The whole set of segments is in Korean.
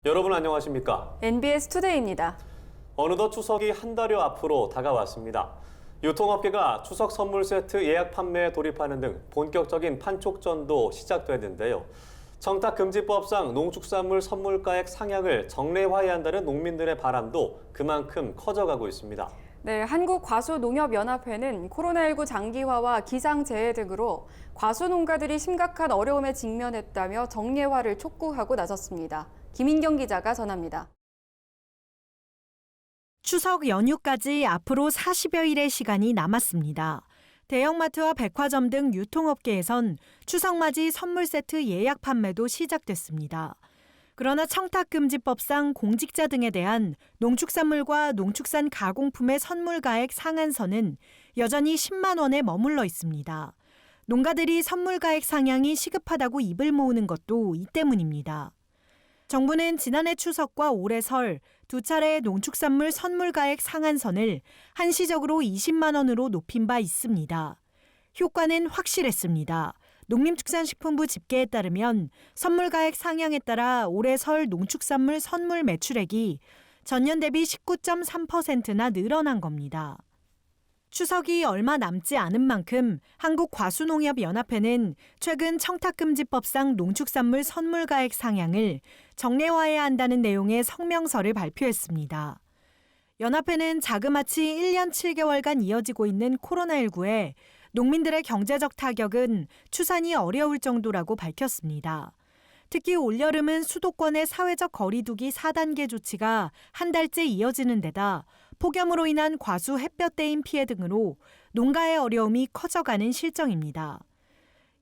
여러분 안녕하십니까? NBS 투데이입니다. 어느덧 추석이 한 달여 앞으로 다가왔습니다. 유통업계가 추석 선물 세트 예약 판매에 돌입하는 등 본격적인 판촉전도 시작됐는데요. 청탁금지법상 농축산물 선물가액 상향을 정례화해야 한다는 농민들의 바람도 그만큼 커져가고 있습니다. 네, 한국과수농협연합회는 코로나19 장기화와 기상재해 등으로 과수농가들이 심각한 어려움에 직면했다며 정례화를 촉구하고 나섰습니다. 김인경 기자가 전합니다. 추석 연휴까지 앞으로 40여 일의 시간이 남았습니다. 대형마트와 백화점 등 유통업계에선 추석맞이 선물 세트 예약 판매도 시작됐습니다. 그러나 청탁금지법상 공직자 등에 대한 농축산물과 농축산 가공품의 선물가액 상한선은 여전히 10만 원에 머물러 있습니다. 농가들이 선물가액 상향이 시급하다고 입을 모으는 것도 이 때문입니다. 정부는 지난해 추석과 올해 설 두 차례 농축산물 선물가액 상한선을 한시적으로 20만 원으로 높인 바 있습니다. 효과는 확실했습니다. 농림축산식품부 집계에 따르면 선물가액 상향에 따라 올해 설 농축산물 선물 매출액이 전년 대비 19.3%나 늘어난 겁니다. 추석이 얼마 남지 않은 만큼 한국과수농협연합회는 최근 청탁금지법상 농축산물 선물가액 상향을 정례화해야 한다는 내용의 성명서를 발표했습니다. 연합회는 자그마치 1년 7개월간 이어지고 있는 코로나19에 농민들의 경제적 타격은 추산이 어려울 정도라고 밝혔습니다. 특히 올여름은 수도권의 사회적 거리두기 4단계 조치가 한 달째 이어지는 데다 폭염으로 인한 과수 햇볕 대인 피해 등으로 농가의 어려움이 커져가는 실정입니다.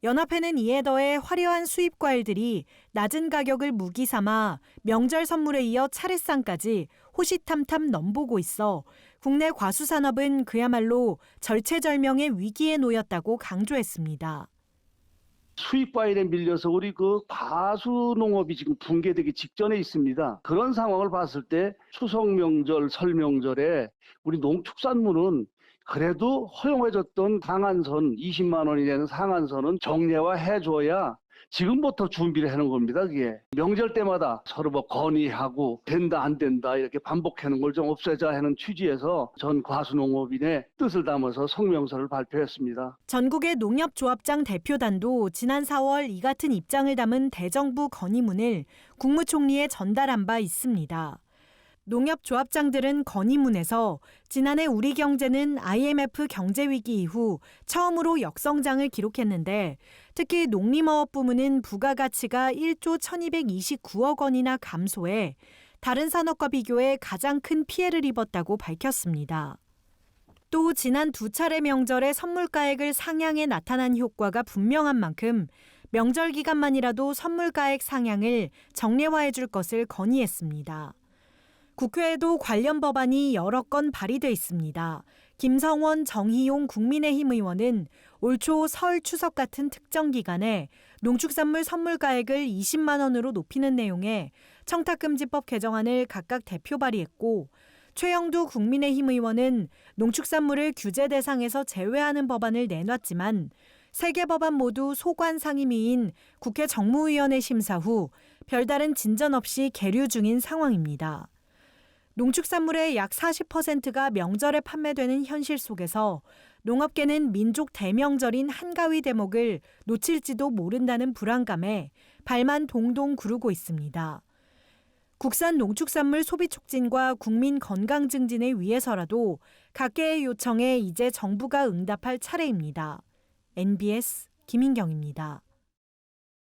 연합회는 이에 더해 화려한 수입 과일들이 낮은 가격을 무기 삼아 명절 선물에 이어 차례상까지 호시탐탐 넘보고 있어 국내 과수 산업은 그야말로 절체절명의 위기에 놓였다고 강조했습니다. 수입 과일에 밀려서 우리 과수 농업이 지금 붕괴되기 직전에 있습니다. 그런 상황을 봤을 때 추석 명절, 설 명절에 우리 농축산물은 그래도 허용해줬던 상한선 20만 원이 되는 상한선은 정례화해줘야 지금부터 준비를 하는 겁니다. 그게 명절 때마다 서로 건의하고 된다 안 된다 이렇게 반복하는 걸 좀 없애자 하는 취지에서 전 과수농업인의 뜻을 담아서 성명서를 발표했습니다. 전국의 농협조합장 대표단도 지난 4월 이 같은 입장을 담은 대정부 건의문을 국무총리에 전달한 바 있습니다. 농협조합장들은 건의문에서 지난해 우리 경제는 IMF 경제위기 이후 처음으로 역성장을 기록했는데 특히 농림어업 부문은 부가가치가 1조 1229억 원이나 감소해 다른 산업과 비교해 가장 큰 피해를 입었다고 밝혔습니다. 또 지난 두 차례 명절에 선물가액을 상향해 나타난 효과가 분명한 만큼 명절 기간만이라도 선물가액 상향을 정례화해 줄 것을 건의했습니다. 국회에도 관련 법안이 여러 건 발의돼 있습니다. 김성원, 정희용 국민의힘 의원은 올 초 설 추석 같은 특정 기간에 농축산물 선물가액을 20만 원으로 높이는 내용의 청탁금지법 개정안을 각각 대표 발의했고 최영두 국민의힘 의원은 농축산물을 규제 대상에서 제외하는 법안을 내놨지만 세 개 법안 모두 소관 상임위인 국회 정무위원회 심사 후 별다른 진전 없이 계류 중인 상황입니다. 농축산물의 약 40%가 명절에 판매되는 현실 속에서 농업계는 민족 대명절인 한가위 대목을 놓칠지도 모른다는 불안감에 발만 동동 구르고 있습니다. 국산 농축산물 소비 촉진과 국민 건강 증진을 위해서라도 각계의 요청에 이제 정부가 응답할 차례입니다. NBS 김인경입니다.